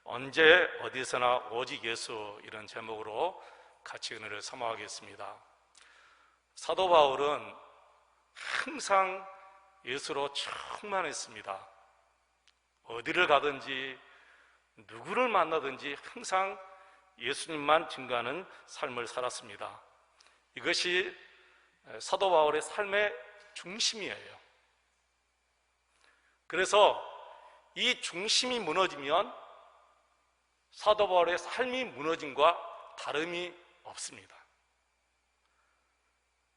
언제 어디서나 오직 예수, 이런 제목으로 같이 은혜를 사모하겠습니다. 사도 바울은 항상 예수로 충만했습니다. 어디를 가든지 누구를 만나든지 항상 예수님만 증거하는 삶을 살았습니다. 이것이 사도 바울의 삶의 중심이에요. 그래서 이 중심이 무너지면 사도 바울의 삶이 무너짐과 다름이 없습니다.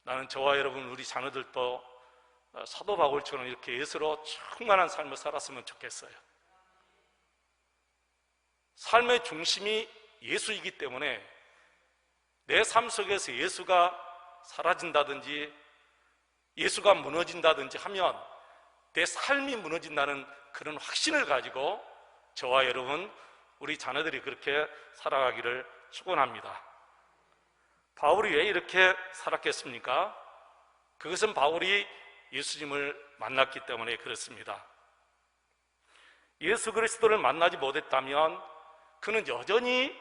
나는 저와 여러분, 우리 자녀들도 사도 바울처럼 이렇게 예수로 충만한 삶을 살았으면 좋겠어요. 삶의 중심이 예수이기 때문에 내 삶 속에서 예수가 사라진다든지 예수가 무너진다든지 하면 내 삶이 무너진다는 그런 확신을 가지고 저와 여러분, 우리 자녀들이 그렇게 살아가기를 축원합니다. 바울이 왜 이렇게 살았겠습니까? 그것은 바울이 예수님을 만났기 때문에 그렇습니다. 예수 그리스도를 만나지 못했다면 그는 여전히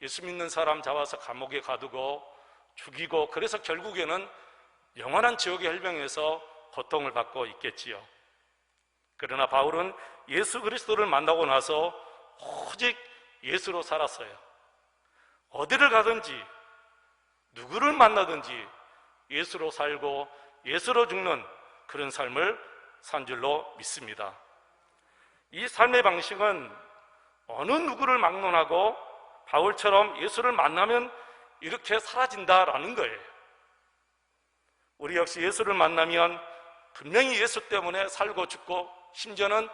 예수 믿는 사람 잡아서 감옥에 가두고 죽이고, 그래서 결국에는 영원한 지옥의 혈병에서 고통을 받고 있겠지요. 그러나 바울은 예수 그리스도를 만나고 나서 오직 예수로 살았어요. 어디를 가든지 누구를 만나든지 예수로 살고 예수로 죽는 그런 삶을 산 줄로 믿습니다. 이 삶의 방식은 어느 누구를 막론하고 바울처럼 예수를 만나면 이렇게 사라진다라는 거예요. 우리 역시 예수를 만나면 분명히 예수 때문에 살고 죽고, 심지어는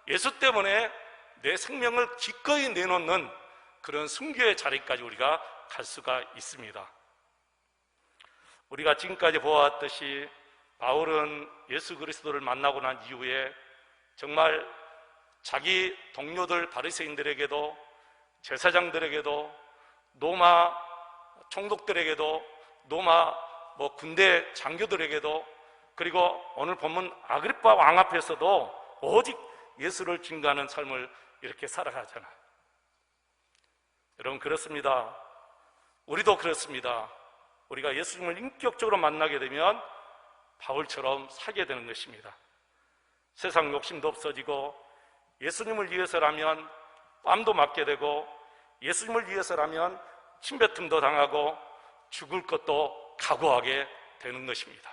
예수 때문에 내 생명을 기꺼이 내놓는 그런 순교의 자리까지 우리가 갈 수가 있습니다. 우리가 지금까지 보아왔듯이 바울은 예수 그리스도를 만나고 난 이후에 정말 자기 동료들 바리새인들에게도, 제사장들에게도, 로마 총독들에게도, 로마 군대 장교들에게도, 그리고 오늘 본문 아그리파 왕 앞에서도 오직 예수를 증거하는 삶을 이렇게 살아가잖아요. 여러분, 그렇습니다. 우리도 그렇습니다. 우리가 예수님을 인격적으로 만나게 되면 바울처럼 살게 되는 것입니다. 세상 욕심도 없어지고, 예수님을 위해서라면 뺨도 맞게 되고, 예수님을 위해서라면 침뱉음도 당하고 죽을 것도 각오하게 되는 것입니다.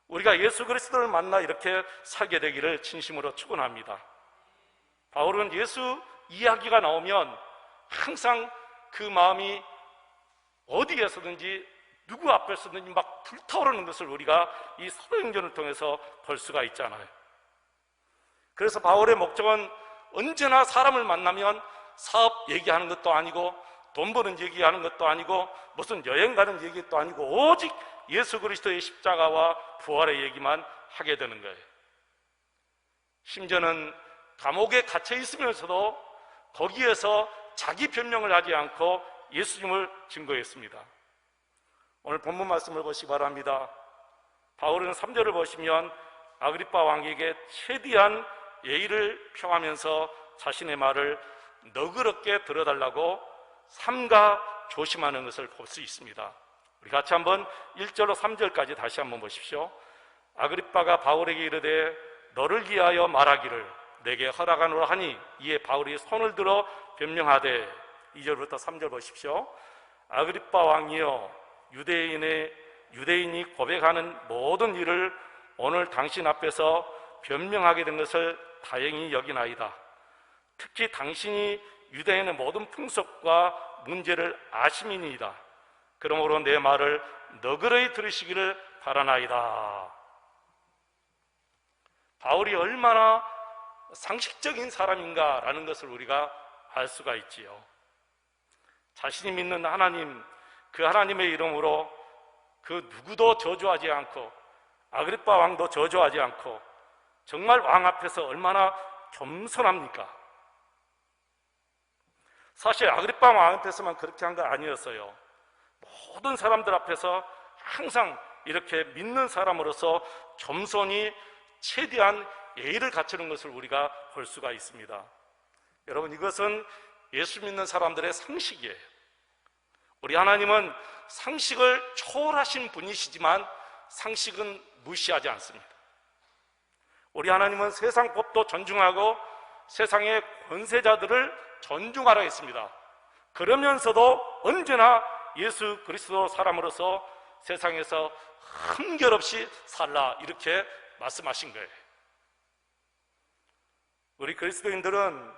우리가 예수 그리스도를 만나 이렇게 살게 되기를 진심으로 축원합니다. 바울은 예수 이야기가 나오면 항상 그 마음이 어디에서든지 누구 앞에서든지 막 불타오르는 것을 우리가 이 사도행전을 통해서 볼 수가 있잖아요. 그래서 바울의 목적은 언제나 사람을 만나면 사업 얘기하는 것도 아니고, 돈 버는 얘기하는 것도 아니고, 무슨 여행 가는 얘기도 아니고, 오직 예수 그리스도의 십자가와 부활의 얘기만 하게 되는 거예요. 심지어는 감옥에 갇혀 있으면서도 거기에서 자기 변명을 하지 않고 예수님을 증거했습니다. 오늘 본문 말씀을 보시기 바랍니다. 바울은 3절을 보시면 아그리파 왕에게 최대한 예의를 표하면서 자신의 말을 너그럽게 들어달라고 삼가 조심하는 것을 볼 수 있습니다. 우리 같이 한번 1절로 3절까지 다시 한번 보십시오. 아그리파가 바울에게 이르되 너를 위하여 말하기를 내게 허락하노라 하니, 이에 바울이 손을 들어 변명하되, 2절부터 3절 보십시오. 아그리파 왕이여, 유대인이 고백하는 모든 일을 오늘 당신 앞에서 변명하게 된 것을 다행히 여기나이다. 특히 당신이 유대인의 모든 풍속과 문제를 아심이니이다. 그러므로 내 말을 너그러이 들으시기를 바라나이다. 바울이 얼마나 상식적인 사람인가라는 것을 우리가 알 수가 있지요. 자신이 믿는 하나님, 그 하나님의 이름으로 그 누구도 저주하지 않고, 아그리파 왕도 저주하지 않고, 정말 왕 앞에서 얼마나 겸손합니까? 사실 아그리파 왕 앞에서만 그렇게 한 거 아니었어요. 모든 사람들 앞에서 항상 이렇게 믿는 사람으로서 겸손히 최대한 예의를 갖추는 것을 우리가 볼 수가 있습니다. 여러분, 이것은 예수 믿는 사람들의 상식이에요. 우리 하나님은 상식을 초월하신 분이시지만 상식은 무시하지 않습니다. 우리 하나님은 세상 법도 존중하고 세상의 권세자들을 존중하라 했습니다. 그러면서도 언제나 예수 그리스도 사람으로서 세상에서 한결없이 살라, 이렇게 말씀하신 거예요. 우리 그리스도인들은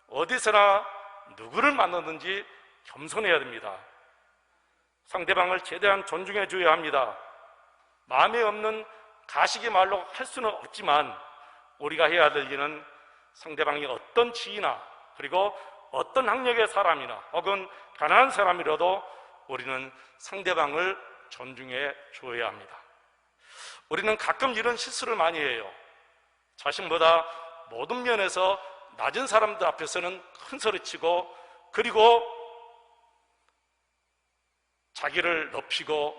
어디서나 누구를 만나든지 겸손해야 됩니다. 상대방을 최대한 존중해 줘야 합니다. 마음에 없는 가식의 말로 할 수는 없지만 우리가 해야 될 일은 상대방이 어떤 지위나 그리고 어떤 학력의 사람이나 혹은 가난한 사람이라도 우리는 상대방을 존중해 줘야 합니다. 우리는 가끔 이런 실수를 많이 해요. 자신보다 모든 면에서 낮은 사람들 앞에서는 큰 소리치고, 그리고 자기를 높이고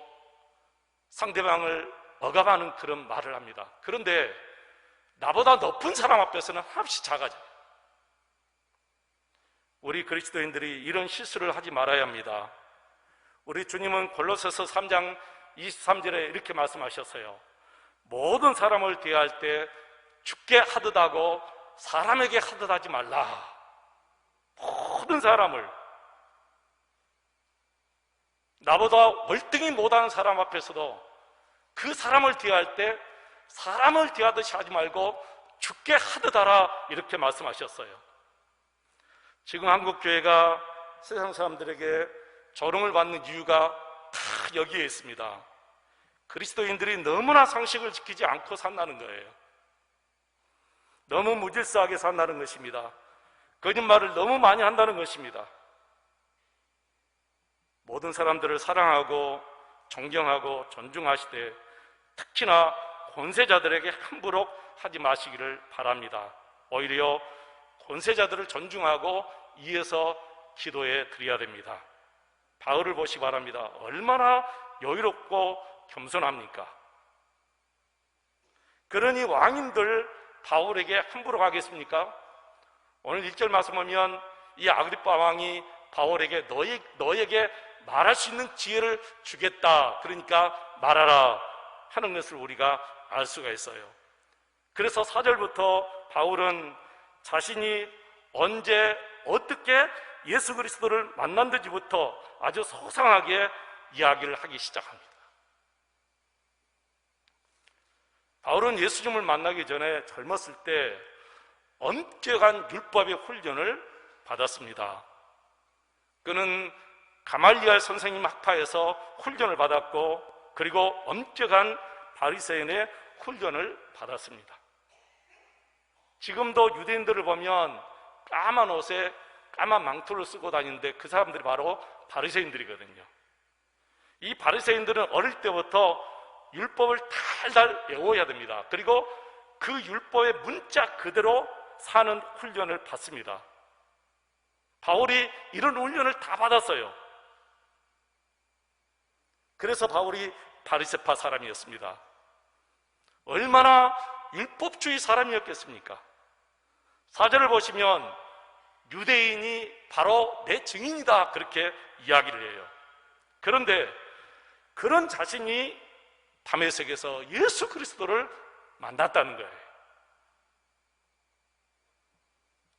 상대방을 억압하는 그런 말을 합니다. 그런데 나보다 높은 사람 앞에서는 한없이 작아져요. 우리 그리스도인들이 이런 실수를 하지 말아야 합니다. 우리 주님은 골로새서 3장 23절에 이렇게 말씀하셨어요. 모든 사람을 대할 때 주께 하듯 하고 사람에게 하듯 하지 말라. 모든 사람을, 나보다 월등히 못하는 사람 앞에서도 그 사람을 대할 때 사람을 대하듯이 하지 말고 주께 하듯 하라, 이렇게 말씀하셨어요. 지금 한국교회가 세상 사람들에게 조롱을 받는 이유가 다 여기에 있습니다. 그리스도인들이 너무나 상식을 지키지 않고 산다는 거예요. 너무 무질서하게 산다는 것입니다. 거짓말을 너무 많이 한다는 것입니다. 모든 사람들을 사랑하고 존경하고 존중하시되 특히나 권세자들에게 함부로 하지 마시기를 바랍니다. 오히려 권세자들을 존중하고 이어서 기도해 드려야 됩니다. 바울을 보시기 바랍니다. 얼마나 여유롭고 겸손합니까? 그러니 왕인들 바울에게 함부로 가겠습니까? 오늘 1절 말씀 보면 이 아그리빠 왕이 바울에게 너에게 말할 수 있는 지혜를 주겠다, 그러니까 말하라 하는 것을 우리가 알 수가 있어요. 그래서 4절부터 바울은 자신이 언제 어떻게 예수 그리스도를 만났는지부터 아주 소상하게 이야기를 하기 시작합니다. 바울은 예수님을 만나기 전에 젊었을 때 엄격한 율법의 훈련을 받았습니다. 그는 가말리알 선생님 학파에서 훈련을 받았고, 그리고 엄격한 바리새인의 훈련을 받았습니다. 지금도 유대인들을 보면 까만 옷에 까만 망토를 쓰고 다니는데 그 사람들이 바로 바리새인들이거든요. 이 바리새인들은 어릴 때부터 율법을 달달 외워야 됩니다. 그리고 그 율법의 문자 그대로 사는 훈련을 받습니다. 바울이 이런 훈련을 다 받았어요. 그래서 바울이 바리새파 사람이었습니다. 얼마나 율법주의 사람이었겠습니까? 4절을 보시면 유대인이 바로 내 증인이다, 그렇게 이야기를 해요. 그런데 그런 자신이 다메섹에서 예수 그리스도를 만났다는 거예요.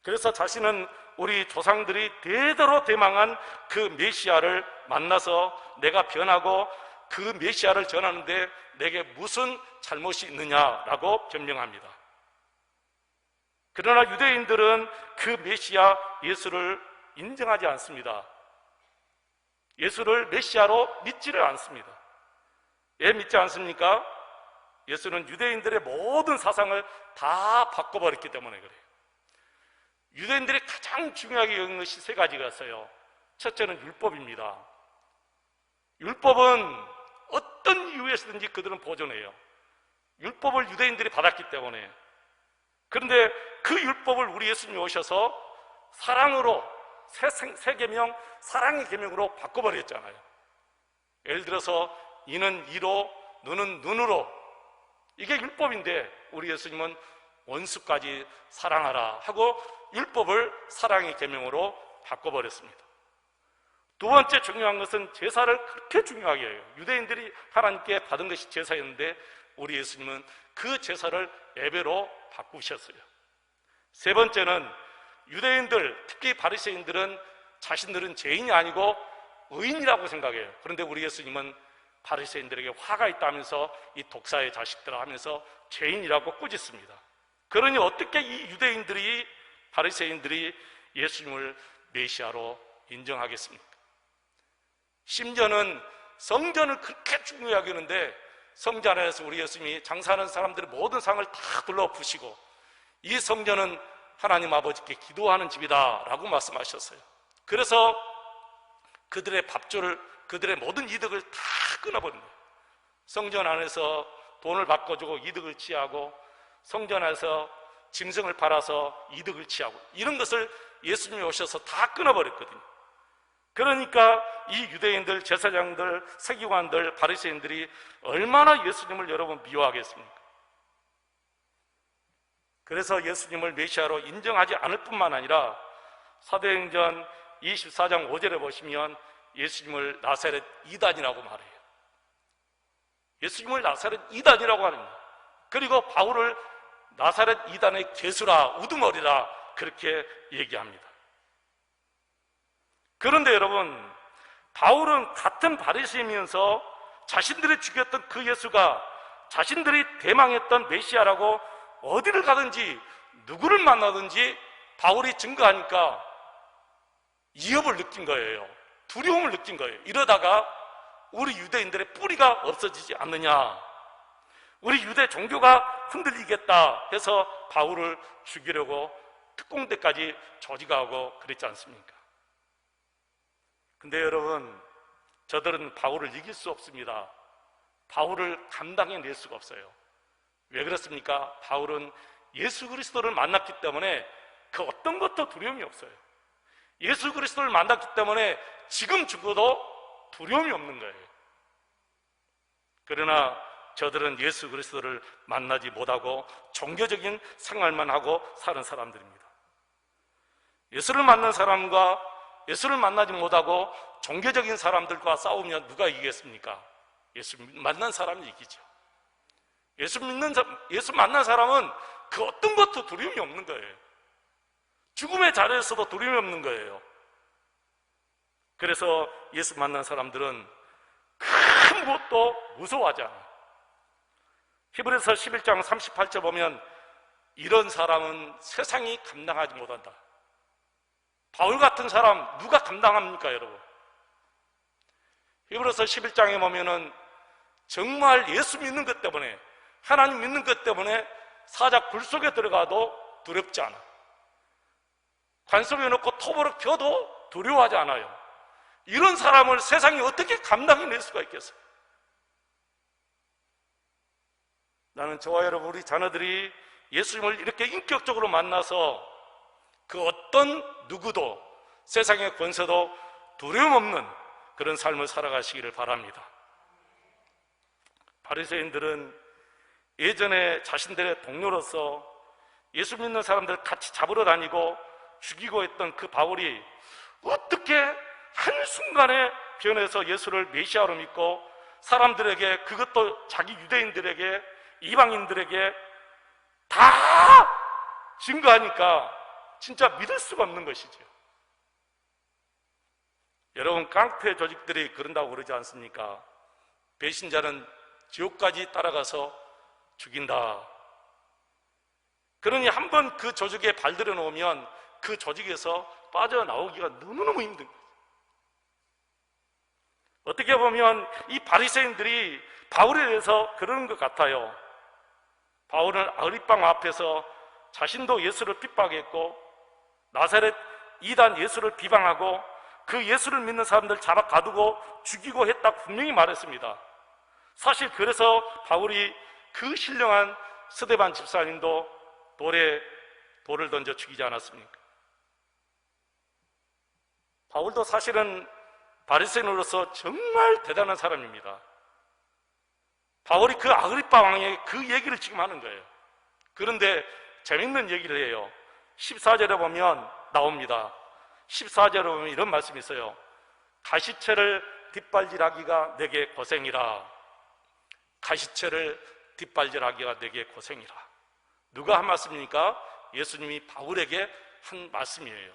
그래서 자신은 우리 조상들이 대대로 대망한 그 메시아를 만나서 내가 변하고 그 메시아를 전하는데 내게 무슨 잘못이 있느냐라고 변명합니다. 그러나 유대인들은 그 메시아 예수를 인정하지 않습니다. 예수를 메시아로 믿지를 않습니다. 왜 믿지 않습니까? 예수는 유대인들의 모든 사상을 다 바꿔버렸기 때문에 그래요. 유대인들이 가장 중요하게 여기는 것이 세 가지가 있어요. 첫째는 율법입니다. 율법은 어떤 이유에서든지 그들은 보존해요. 율법을 유대인들이 받았기 때문에. 그런데 그 율법을 우리 예수님이 오셔서 사랑으로, 새 계명, 사랑의 계명으로 바꿔버렸잖아요. 예를 들어서 이는 이로, 눈은 눈으로, 이게 율법인데 우리 예수님은 원수까지 사랑하라 하고 율법을 사랑의 계명으로 바꿔버렸습니다. 두 번째 중요한 것은 제사를 그렇게 중요하게 해요. 유대인들이 하나님께 받은 것이 제사였는데 우리 예수님은 그 제사를 예배로 바꾸셨어요. 세 번째는 유대인들, 특히 바리새인들은 자신들은 죄인이 아니고 의인이라고 생각해요. 그런데 우리 예수님은 바리새인들에게 화가 있다면서 이 독사의 자식들 하면서 죄인이라고 꾸짖습니다. 그러니 어떻게 이 유대인들이, 바리새인들이 예수님을 메시아로 인정하겠습니까? 심지어는 성전을 그렇게 중요하게 하는데 성전 안에서 우리 예수님이 장사하는 사람들의 모든 상을 다 둘러부시고 이 성전은 하나님 아버지께 기도하는 집이다 라고 말씀하셨어요. 그래서 그들의 밥줄을, 그들의 모든 이득을 다 끊어버린 거예요. 성전 안에서 돈을 바꿔주고 이득을 취하고 성전 안에서 짐승을 팔아서 이득을 취하고 이런 것을 예수님이 오셔서 다 끊어버렸거든요. 그러니까 이 유대인들, 제사장들, 서기관들, 바리새인들이 얼마나 예수님을 여러분 미워하겠습니까? 그래서 예수님을 메시아로 인정하지 않을 뿐만 아니라 사도행전 24장 5절에 보시면 예수님을 나사렛 이단이라고 말해요. 예수님을 나사렛 이단이라고 하는 거예요. 그리고 바울을 나사렛 이단의 괴수라, 우두머리라 그렇게 얘기합니다. 그런데 여러분, 바울은 같은 바리새인이면서 자신들이 죽였던 그 예수가 자신들이 대망했던 메시아라고 어디를 가든지 누구를 만나든지 바울이 증거하니까 위협을 느낀 거예요. 두려움을 느낀 거예요. 이러다가 우리 유대인들의 뿌리가 없어지지 않느냐, 우리 유대 종교가 흔들리겠다 해서 바울을 죽이려고 특공대까지 조직하고 그랬지 않습니까? 근데 여러분, 저들은 바울을 이길 수 없습니다. 바울을 감당해낼 수가 없어요. 왜 그렇습니까? 바울은 예수 그리스도를 만났기 때문에 그 어떤 것도 두려움이 없어요. 예수 그리스도를 만났기 때문에 지금 죽어도 두려움이 없는 거예요. 그러나 저들은 예수 그리스도를 만나지 못하고 종교적인 생활만 하고 사는 사람들입니다. 예수를 만난 사람과 예수를 만나지 못하고 종교적인 사람들과 싸우면 누가 이기겠습니까? 예수 만난 사람이 이기죠. 예수 만난 사람은 그 어떤 것도 두려움이 없는 거예요. 죽음의 자리에서도 두려움이 없는 거예요. 그래서 예수 만난 사람들은 큰 무엇도 무서워하지 않아요. 히브리서 11장 38절 보면 이런 사람은 세상이 감당하지 못한다. 바울 같은 사람 누가 감당합니까, 여러분? 히브리서 11장에 보면은 정말 예수 믿는 것 때문에, 하나님 믿는 것 때문에 사자 굴 속에 들어가도 두렵지 않아. 관 속에 넣고 톱으로 펴도 두려워하지 않아요. 이런 사람을 세상이 어떻게 감당해낼 수가 있겠어요? 나는 저와 여러분, 우리 자녀들이 예수님을 이렇게 인격적으로 만나서 그 어떤 누구도, 세상의 권세도 두려움 없는 그런 삶을 살아가시기를 바랍니다. 바리새인들은 예전에 자신들의 동료로서 예수 믿는 사람들 같이 잡으러 다니고 죽이고 했던 그 바울이 어떻게 한순간에 변해서 예수를 메시아로 믿고 사람들에게, 그것도 자기 유대인들에게, 이방인들에게 다 증거하니까 진짜 믿을 수가 없는 것이죠. 여러분, 깡패 조직들이 그런다고 그러지 않습니까? 배신자는 지옥까지 따라가서 죽인다. 그러니 한번 그 조직에 발들여 놓으면 그 조직에서 빠져나오기가 너무너무 힘든 거예요. 어떻게 보면 이 바리새인들이 바울에 대해서 그러는 것 같아요. 바울은 아그리빠 앞에서 자신도 예수를 핍박했고 나사렛 이단 예수를 비방하고 그 예수를 믿는 사람들 잡아 가두고 죽이고 했다고 분명히 말했습니다. 사실 그래서 바울이 그 신령한 스데반 집사님도 돌을 던져 죽이지 않았습니까? 바울도 사실은 바리새인으로서 정말 대단한 사람입니다. 바울이 그 아그리빠 왕의 그 얘기를 지금 하는 거예요. 그런데 재밌는 얘기를 해요. 14절에 보면 나옵니다. 14절에 보면 이런 말씀이 있어요. 가시채를 뒷발질하기가 내게 고생이라. 가시채를 뒷발질하기가 내게 고생이라. 누가 한 말씀입니까? 예수님이 바울에게 한 말씀이에요.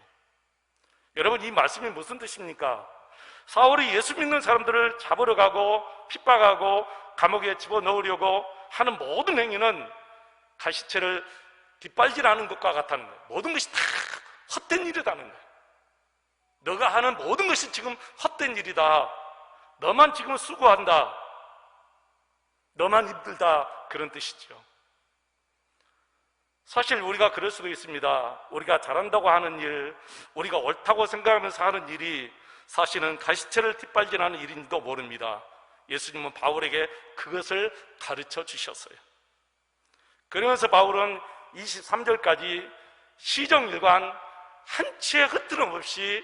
여러분, 이 말씀이 무슨 뜻입니까? 사울이 예수 믿는 사람들을 잡으러 가고 핍박하고 감옥에 집어넣으려고 하는 모든 행위는 가시채를 뒷발질하는 것과 같다는 거예요. 모든 것이 다 헛된 일이라는 거예요. 너가 하는 모든 것이 지금 헛된 일이다. 너만 지금 수고한다. 너만 힘들다. 그런 뜻이죠. 사실 우리가 그럴 수도 있습니다. 우리가 잘한다고 하는 일, 우리가 옳다고 생각하면서 하는 일이 사실은 가시채를 뒷발질하는 일인지도 모릅니다. 예수님은 바울에게 그것을 가르쳐 주셨어요. 그러면서 바울은 23절까지 시정일관 한치의 흐트럼 없이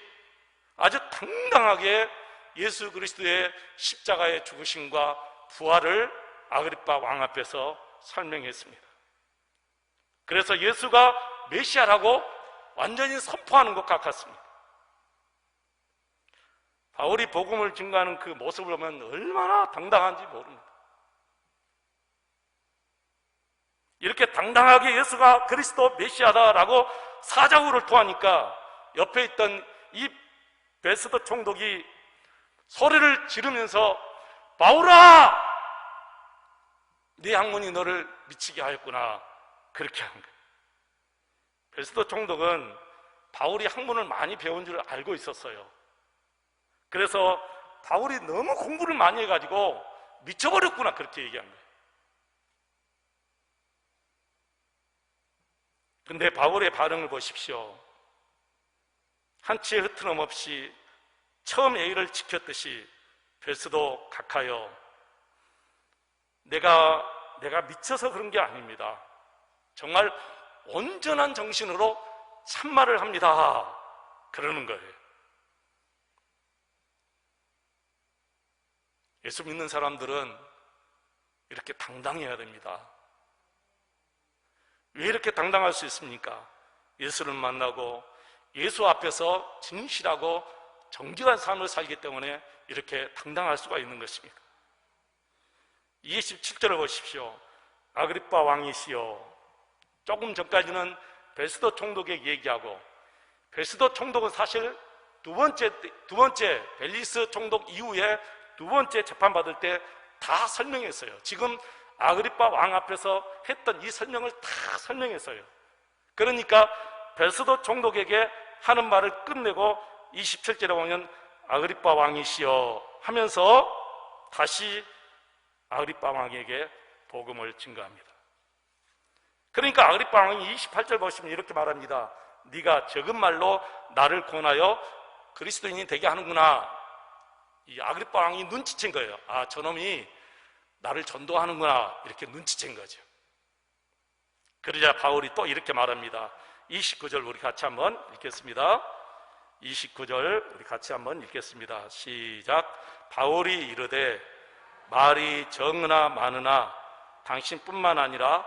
아주 당당하게 예수 그리스도의 십자가의 죽으심과 부활을 아그리빠 왕 앞에서 설명했습니다. 그래서 예수가 메시아라고 완전히 선포하는 것 같았습니다. 바울이 복음을 증거하는 그 모습을 보면 얼마나 당당한지 모릅니다. 이렇게 당당하게 예수가 그리스도 메시아다라고 사자후를 토하니까 옆에 있던 이 베스도 총독이 소리를 지르면서 바울아! 네 학문이 너를 미치게 하였구나. 그렇게 한 거예요. 베스도 총독은 바울이 학문을 많이 배운 줄 알고 있었어요. 그래서 바울이 너무 공부를 많이 해가지고 미쳐버렸구나. 그렇게 얘기한 거예요. 근데 바울의 반응을 보십시오. 한치의 흐트럼 없이 처음 예의를 지켰듯이 베스도 각하여 내가 미쳐서 그런 게 아닙니다. 정말 온전한 정신으로 참말을 합니다. 그러는 거예요. 예수 믿는 사람들은 이렇게 당당해야 됩니다. 왜 이렇게 당당할 수 있습니까? 예수를 만나고 예수 앞에서 진실하고 정직한 삶을 살기 때문에 이렇게 당당할 수가 있는 것입니다. 27절을 보십시오. 아그리빠 왕이시여. 조금 전까지는 베스도 총독에게 얘기하고, 베스도 총독은 사실 두 번째 벨리스 총독 이후에 두 번째 재판받을 때 다 설명했어요. 지금 아그리빠 왕 앞에서 했던 이 설명을 다 설명했어요. 그러니까 베스도 총독에게 하는 말을 끝내고 27절에 보면 아그리빠 왕이시여 하면서 다시 아그리빠 왕에게 복음을 증거합니다. 그러니까 아그리빠 왕이 28절 보시면 이렇게 말합니다. 네가 적은 말로 나를 권하여 그리스도인이 되게 하는구나. 이 아그리빠 왕이 눈치챈 거예요. 아, 저놈이 나를 전도하는구나. 이렇게 눈치챈 거죠. 그러자 바울이 또 이렇게 말합니다. 29절 우리 같이 한번 읽겠습니다. 29절 우리 같이 한번 읽겠습니다. 시작. 바울이 이르되 말이 적으나 많으나 당신뿐만 아니라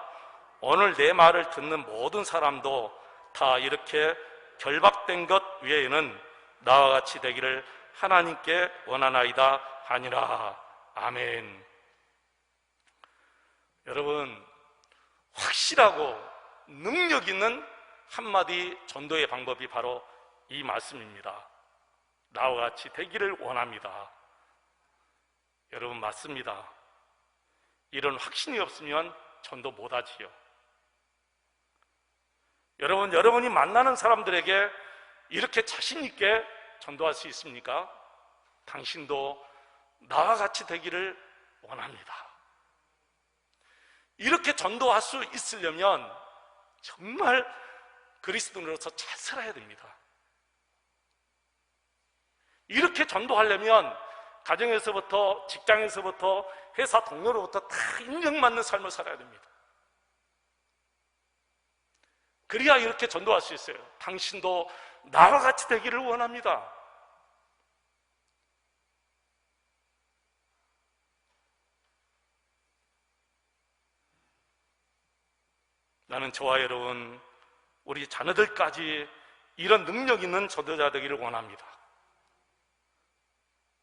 오늘 내 말을 듣는 모든 사람도 다 이렇게 결박된 것 외에는 나와 같이 되기를 하나님께 원하나이다 하니라. 아멘. 여러분, 확실하고 능력 있는 한마디 전도의 방법이 바로 이 말씀입니다. 나와 같이 되기를 원합니다. 여러분, 맞습니다. 이런 확신이 없으면 전도 못하지요. 여러분이 만나는 사람들에게 이렇게 자신 있게 전도할 수 있습니까? 당신도 나와 같이 되기를 원합니다. 이렇게 전도할 수 있으려면 정말 그리스도인으로서 잘 살아야 됩니다. 이렇게 전도하려면 가정에서부터, 직장에서부터, 회사 동료로부터 다 인정받는 삶을 살아야 됩니다. 그래야 이렇게 전도할 수 있어요. 당신도 나와 같이 되기를 원합니다. 나는 저와 여러분, 우리 자녀들까지 이런 능력 있는 전도자 되기를 원합니다.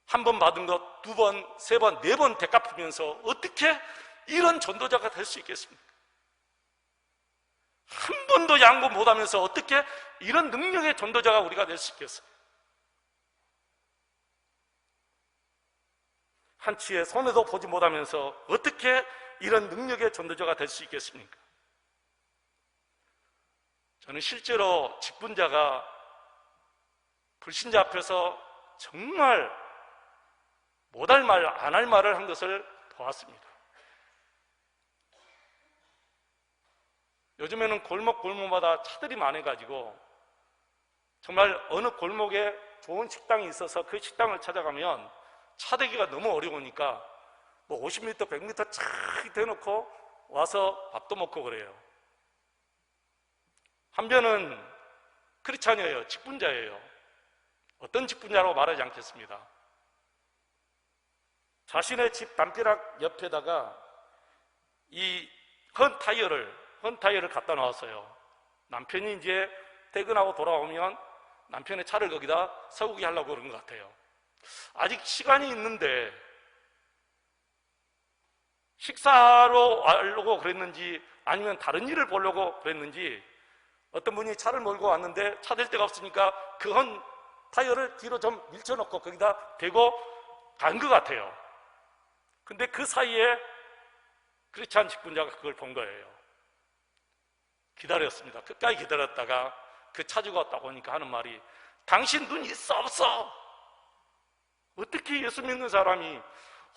한 번 받은 것 두 번, 세 번, 네 번 되갚으면서 어떻게 이런 전도자가 될 수 있겠습니까? 한 번도 양보 못하면서 어떻게 이런 능력의 전도자가 우리가 될 수 있겠어요? 한치의 손해도 보지 못하면서 어떻게 이런 능력의 전도자가 될 수 있겠습니까? 저는 실제로 직분자가 불신자 앞에서 정말 못할 말, 안 할 말을 한 것을 보았습니다. 요즘에는 골목마다 차들이 많아가지고 정말 어느 골목에 좋은 식당이 있어서 그 식당을 찾아가면 차 대기가 너무 어려우니까 뭐 50m, 100m 쫙 대놓고 와서 밥도 먹고 그래요. 한편은 크리스찬이에요. 직분자예요. 어떤 직분자라고 말하지 않겠습니다. 자신의 집 담벼락 옆에다가 이 헌 타이어를 갖다 놨어요. 남편이 이제 퇴근하고 돌아오면 남편의 차를 거기다 세우게 하려고 그런 것 같아요. 아직 시간이 있는데 식사로 가려고 그랬는지 아니면 다른 일을 보려고 그랬는지 어떤 분이 차를 몰고 왔는데 차 댈 데가 없으니까 그 헌 타이어를 뒤로 좀 밀쳐놓고 거기다 대고 간 것 같아요. 근데 그 사이에 크리스찬 직분자가 그걸 본 거예요. 기다렸습니다. 끝까지 기다렸다가 그 차주가 왔다고 하니까 하는 말이, 당신 눈 있어 없어? 어떻게 예수 믿는 사람이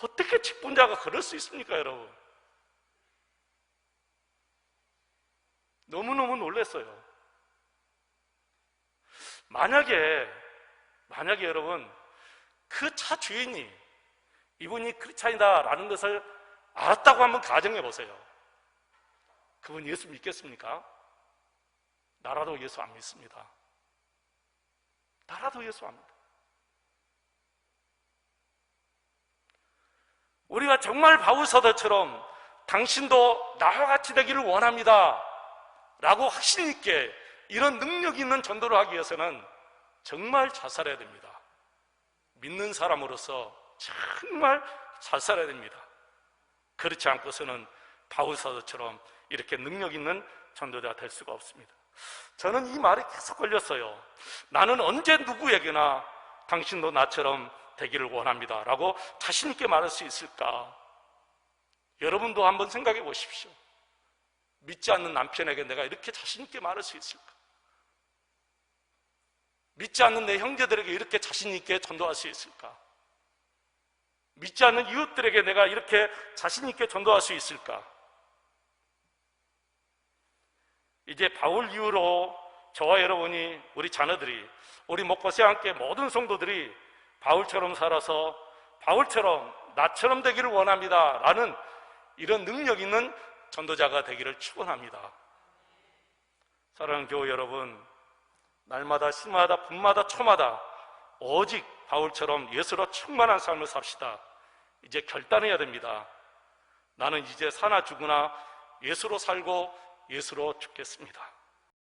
어떻게 직분자가 그럴 수 있습니까, 여러분? 너무너무 놀랐어요. 만약에 여러분 그 차 주인이 이분이 크리스찬이다라는 것을 알았다고 한번 가정해 보세요. 그분 예수 믿겠습니까? 나라도 예수 안 믿습니다. 나라도 예수 안 믿습니다. 우리가 정말 바울 사도처럼 당신도 나와 같이 되기를 원합니다 라고 확신 있게 이런 능력 있는 전도를 하기 위해서는 정말 잘 살아야 됩니다. 믿는 사람으로서 정말 잘 살아야 됩니다. 그렇지 않고서는 바울 사도처럼 이렇게 능력 있는 전도자가 될 수가 없습니다. 저는 이 말이 계속 걸렸어요. 나는 언제 누구에게나 당신도 나처럼 되기를 원합니다 라고 자신 있게 말할 수 있을까? 여러분도 한번 생각해 보십시오. 믿지 않는 남편에게 내가 이렇게 자신 있게 말할 수 있을까? 믿지 않는 내 형제들에게 이렇게 자신 있게 전도할 수 있을까? 믿지 않는 이웃들에게 내가 이렇게 자신 있게 전도할 수 있을까? 이제 바울 이후로 저와 여러분이, 우리 자녀들이, 우리 목포세와 함께 모든 성도들이 바울처럼 살아서 바울처럼 나처럼 되기를 원합니다 라는 이런 능력 있는 전도자가 되기를 축원합니다. 사랑하는 교회 여러분, 날마다 시마다 분마다 초마다 오직 바울처럼 예수로 충만한 삶을 삽시다. 이제 결단해야 됩니다. 나는 이제 사나 죽으나 예수로 살고 예수로 죽겠습니다.